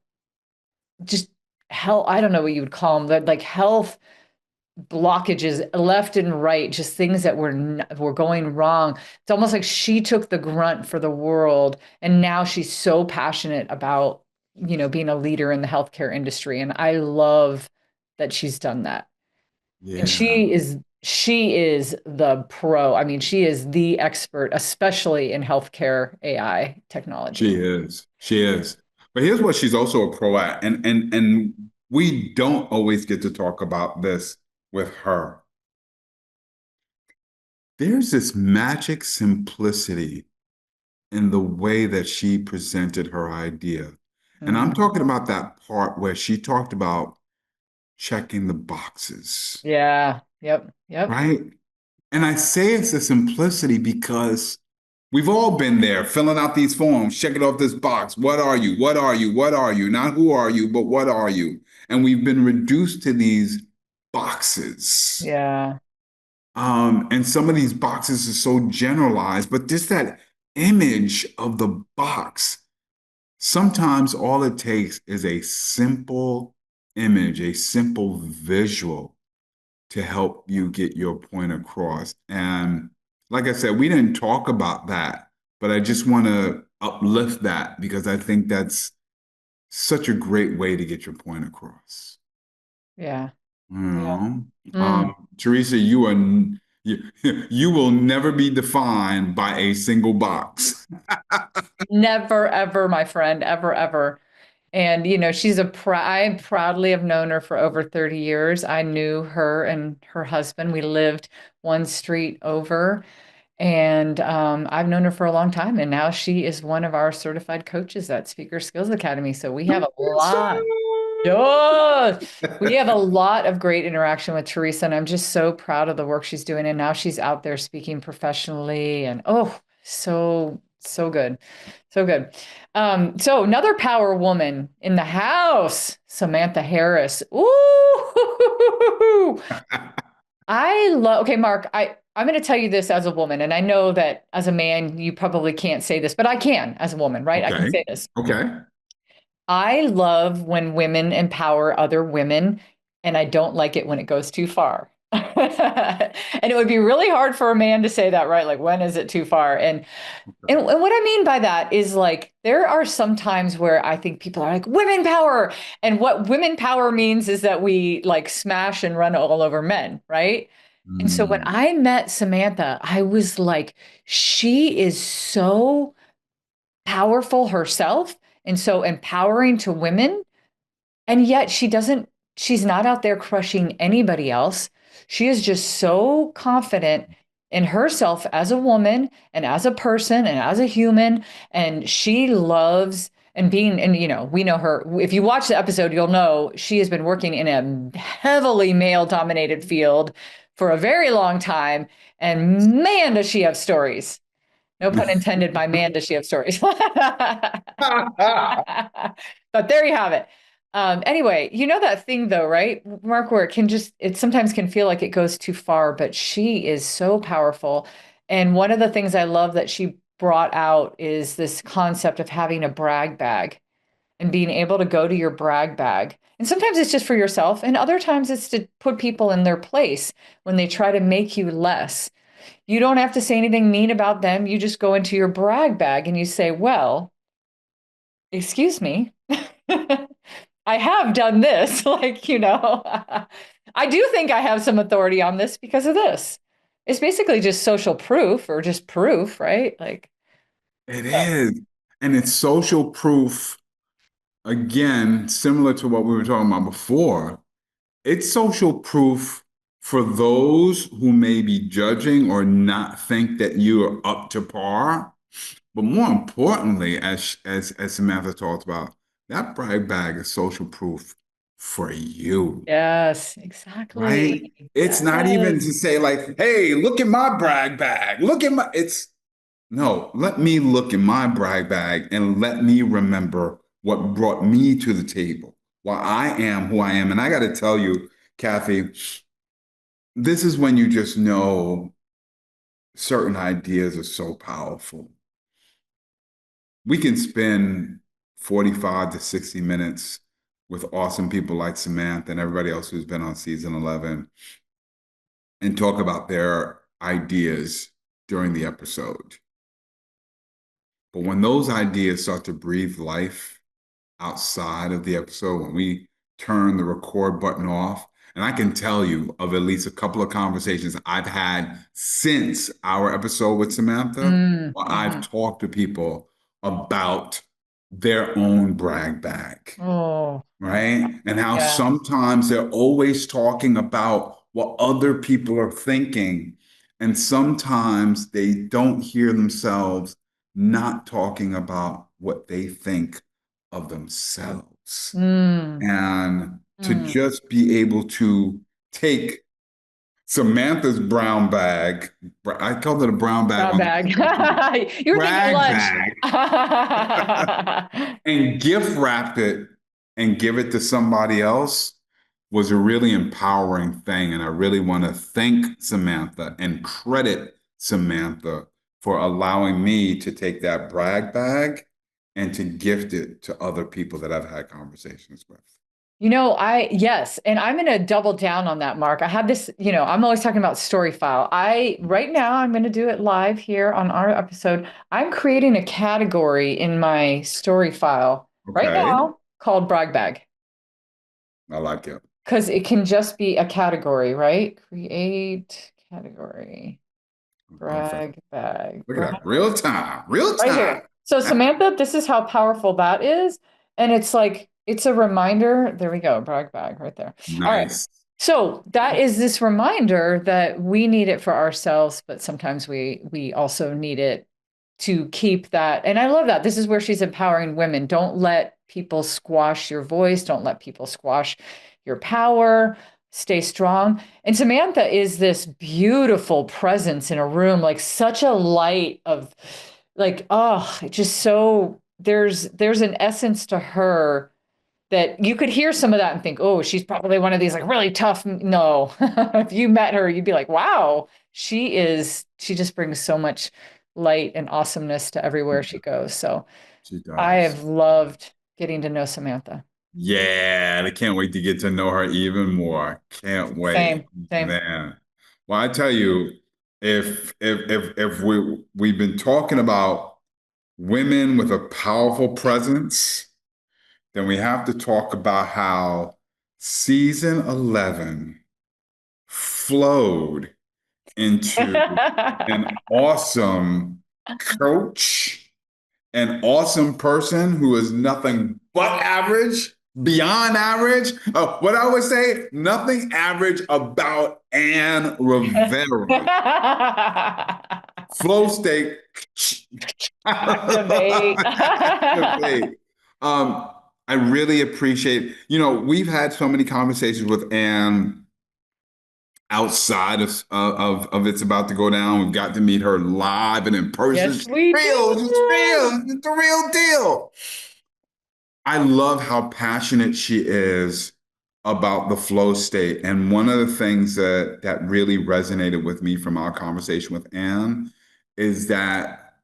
just health, I don't know what you would call them, but like health blockages left and right, just things that were going wrong. It's almost like she took the grunt for the world, and now she's so passionate about, being a leader in the healthcare industry. And I love that she's done that. And
Yeah.
she is the pro. I mean, she is the expert, especially in healthcare AI
She
technology.
is. She is. But here's what she's also a pro at, and we don't always get to talk about this with her. There's this magic simplicity in the way that she presented her idea. And I'm
Mhm.
talking about that part where she talked about checking the boxes,
Yeah. Yep. Yep.
right? And I say it's a simplicity because we've all been there filling out these forms, checking off this box. What are you? What are you? What are you? Not who are you, but what are you? And we've been reduced to these boxes.
Yeah.
And some of these boxes are so generalized, but just that image of the box, sometimes all it takes is a simple image, a simple visual to help you get your point across. And like I said, we didn't talk about that, but I just want to uplift that because I think that's such a great way to get your point across.
Yeah.
You
Yeah.
know,
Mm.
Teresa, you, you will never be defined by a single box.
Never, ever, my friend, ever, ever. And, I proudly have known her for over 30 years. I knew her and her husband. We lived one street over, and I've known her for a long time. And now she is one of our certified coaches at Speaker Skills Academy. So we have a lot. Yeah, we have a lot of great interaction with Teresa, and I'm just so proud of the work she's doing. And now she's out there speaking professionally, and oh, so good, so good. So another power woman in the house, Samantha Harris. Ooh, I love. Okay, Mark, I'm going to tell you this as a woman, and I know that as a man you probably can't say this, but I can as a woman, right? I can
Okay.
say this.
Okay.
I love when women empower other women, and I don't like it when it goes too far. And it would be really hard for a man to say that, right? Like, when is it too far? And what I mean by that is like, there are some times where I think people are like, women power. And what women power means is that we like smash and run all over men, right? And so when
Mm.
I met Samantha, I was like, she is so powerful herself and so empowering to women. And yet she's not out there crushing anybody else. She is just so confident in herself as a woman and as a person and as a human. And she loves and being, and we know her. If you watch the episode, you'll know she has been working in a heavily male dominated field for a very long time. And man, does she have stories. No pun intended, my man, does she have stories? But there you have it. Anyway, you know that thing though, right, Mark, where it sometimes can feel like it goes too far, but she is so powerful. And one of the things I love that she brought out is this concept of having a brag bag and being able to go to your brag bag. And sometimes it's just for yourself, and other times it's to put people in their place when they try to make you less. You don't have to say anything mean about them. You just go into your brag bag and you say, well, excuse me. I have done this. Like, I do think I have some authority on this because of this. It's basically just social proof or just proof, right? Like,
It is. And it's social proof, again, similar to what we were talking about before. It's social proof for those who may be judging or not think that you are up to par. But more importantly, as Samantha talked about, that brag bag is social proof for you,
yes,
right?
exactly.
It's not even
Yes.
to say like, hey, look at my brag bag. It's no, let me look in my brag bag and let me remember what brought me to the table, why I am who I am. And I got to tell you, Cathey, this is when you just know certain ideas are so powerful. We can spend 45 to 60 minutes with awesome people like Samantha and everybody else who's been on season 11 and talk about their ideas during the episode. But when those ideas start to breathe life outside of the episode, when we turn the record button off, and I can tell you of at least a couple of conversations I've had since our episode with Samantha, where I've
Mm-hmm.
talked to people about their own brag bag,
Oh,
right? And how
yeah.
sometimes they're always talking about what other people are thinking. And sometimes they don't hear themselves not talking about what they think of themselves.
Mm.
And to
Mm.
just be able to take Samantha's brown bag, I called it a brown bag
Brown
on
bag. You were thinking
brag
lunch.
bag, and gift wrap it and give it to somebody else was a really empowering thing. And I really want to thank Samantha and credit Samantha for allowing me to take that brag bag and to gift it to other people that I've had conversations with.
Yes, and I'm going to double down on that, Mark. I had this, I'm always talking about story file. Right now, I'm going to do it live here on our episode. I'm creating a category in my story file right
Okay.
now called brag bag
I like it.
because it can just be a category, right? Create category,
Perfect.
brag bag,
Look at
brag
that. Real time. Real
right
time.
here. So Samantha, this is how powerful that is. And it's like, it's a reminder. There we go, brag bag right there. All right.
Nice.
So that is this reminder that we need it for ourselves, but sometimes we also need it to keep that. And I love that. This is where she's empowering women. Don't let people squash your voice. Don't let people squash your power. Stay strong. And Samantha is this beautiful presence in a room, like such a light of like, oh, just so there's an essence to her that you could hear some of that and think, oh, she's probably one of these like really tough. No, if you met her, you'd be like, wow, she just brings so much light and awesomeness to everywhere she goes. So
She
I
does.
have loved getting to know Samantha.
Yeah, and I can't wait to get to know her even more. Can't wait,
Same.
man. Well, I tell you, if we've been talking about women with a powerful presence, then we have to talk about how season 11 flowed into an awesome coach, an awesome person who is nothing but average, beyond average. What I always say, nothing average about Anne Rivera. Flow state.
Activate.
Activate. I really appreciate, we've had so many conversations with Anne outside of It's About to Go Down. We've got to meet her live and in person.
Yes, we did.
She's real. It's the real deal. I love how passionate she is about the flow state. And one of the things that really resonated with me from our conversation with Anne is that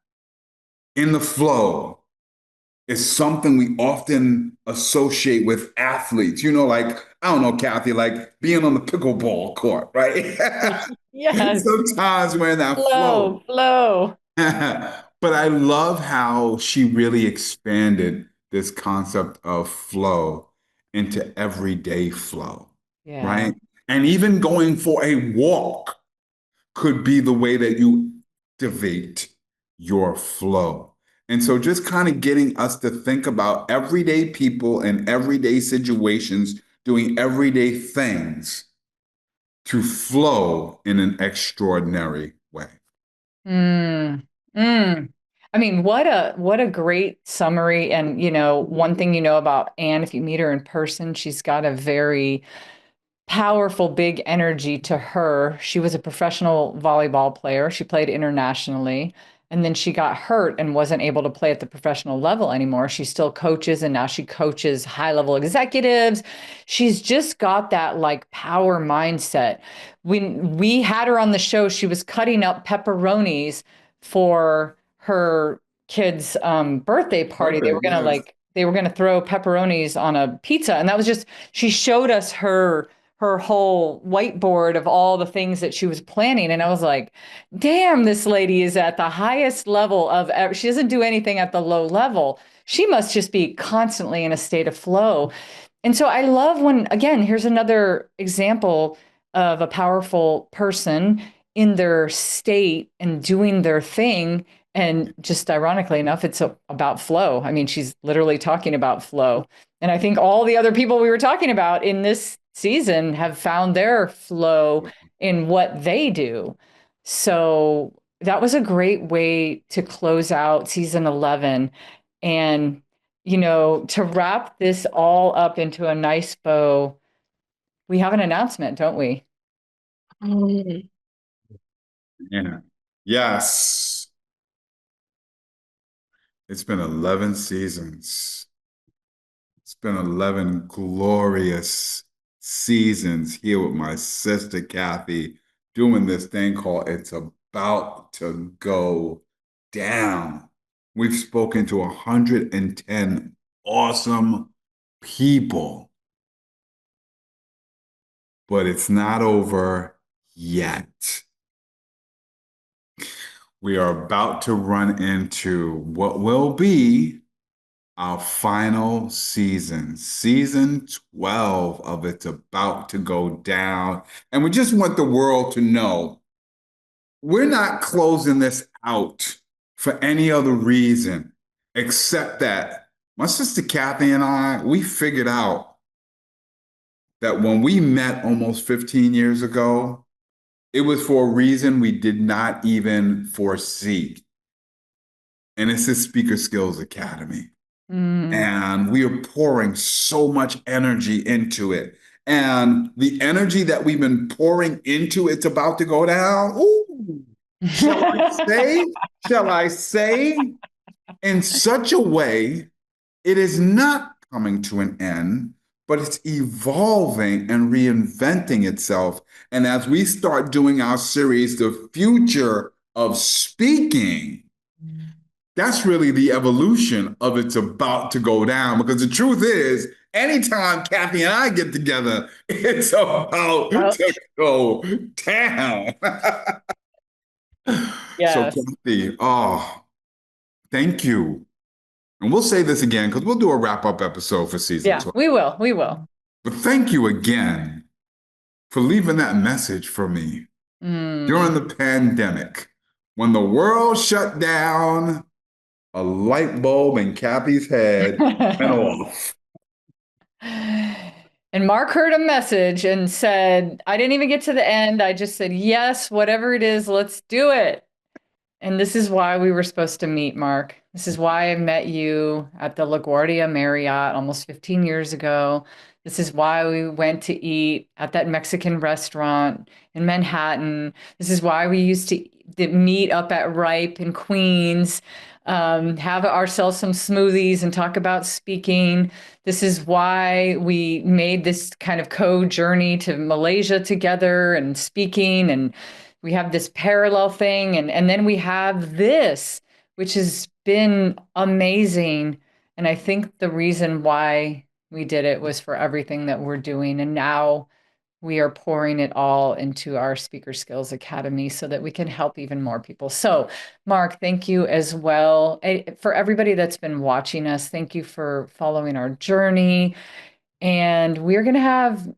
in the flow is something we often associate with athletes. Like, I don't know, Cathey, like being on the pickleball court, right?
Yes.
Sometimes we're in that
Flow.
But I love how she really expanded this concept of flow into everyday flow,
Yeah.
right? And even going for a walk could be the way that you activate your flow. And so just kind of getting us to think about everyday people and everyday situations doing everyday things to flow in an extraordinary way.
Mm, mm. I mean, what a great summary. And one thing about Anne, if you meet her in person, she's got a very powerful, big energy to her. She was a professional volleyball player. She played internationally. And then she got hurt and wasn't able to play at the professional level anymore. She still coaches, and now she coaches high level executives. She's just got that like power mindset. When we had her on the show, she was cutting up pepperonis for her kid's birthday party. They were gonna throw pepperonis on a pizza. And that was just, she showed us her whole whiteboard of all the things that she was planning. And I was like, damn, this lady is at the highest level she doesn't do anything at the low level. She must just be constantly in a state of flow. And so I love when, again, here's another example of a powerful person in their state and doing their thing. And just ironically enough, it's about flow. I mean, she's literally talking about flow. And I think all the other people we were talking about in this season have found their flow in what they do. So that was a great way to close out season 11. And, to wrap this all up into a nice bow, we have an announcement, don't we?
Yeah. Yes. It's been 11 seasons. It's been 11 glorious seasons here with my sister Cathey doing this thing called It's About to Go Down. We've spoken to 110 awesome people, but it's not over yet. We are about to run into what will be our final season 12 of It's About to Go Down. And we just want the world to know we're not closing this out for any other reason except that my sister Cathey and I, we figured out that when we met almost 15 years ago, it was for a reason we did not even foresee. And it's the Speaker Skills Academy. And we are pouring so much energy into it. And the energy that we've been pouring into It's About to Go Down, ooh, shall I say, in such a way, it is not coming to an end, but it's evolving and reinventing itself. And as we start doing our series, The Future of Speaking, that's really the evolution of It's About to Go Down. Because the truth is, anytime Cathey and I get together, it's about to go down.
Yes.
So Cathey, thank you. And we'll say this again because we'll do a wrap-up episode for season 12.
We will.
But thank you again for leaving that message for me during the pandemic. When the world shut down, a light bulb in Cathey's head went off.
And Marc heard a message and said, I didn't even get to the end. I just said, yes, whatever it is, let's do it. And this is why we were supposed to meet, Marc. This is why I met you at the LaGuardia Marriott almost 15 years ago. This is why we went to eat at that Mexican restaurant in Manhattan. This is why we used to meet up at Ripe in Queens, have ourselves some smoothies and talk about speaking. This is why we made this kind of co-journey to Malaysia together and speaking. And we have this parallel thing. And then we have this, which has been amazing. And I think the reason why we did it was for everything that we're doing. And now we are pouring it all into our Speaker Skills Academy so that we can help even more people. So, Marc, thank you as well. For everybody that's been watching us, thank you for following our journey. And we're gonna have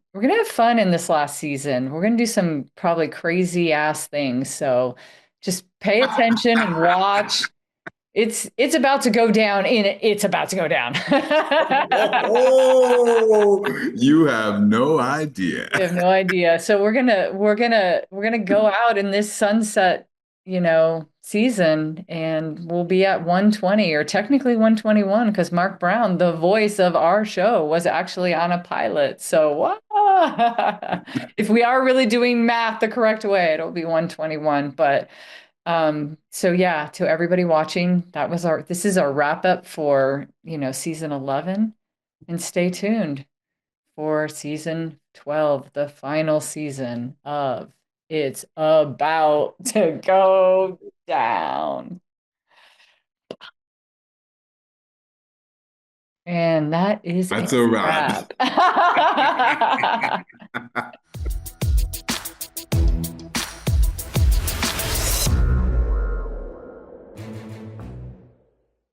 fun in this last season. We're gonna do some probably crazy ass things. So just pay attention and watch. It's about to go down it's about to go down.
Oh, you have no idea.
You have no idea. So we're gonna go out in this sunset, season, and we'll be at 120 or technically 121 because Mark Brown, the voice of our show, was actually on a pilot. So if we are really doing math the correct way, it'll be 121. But so yeah, to everybody watching, this is our wrap up for, season 11, and stay tuned for season 12, the final season of It's About to Go Down. And that's a
wrap.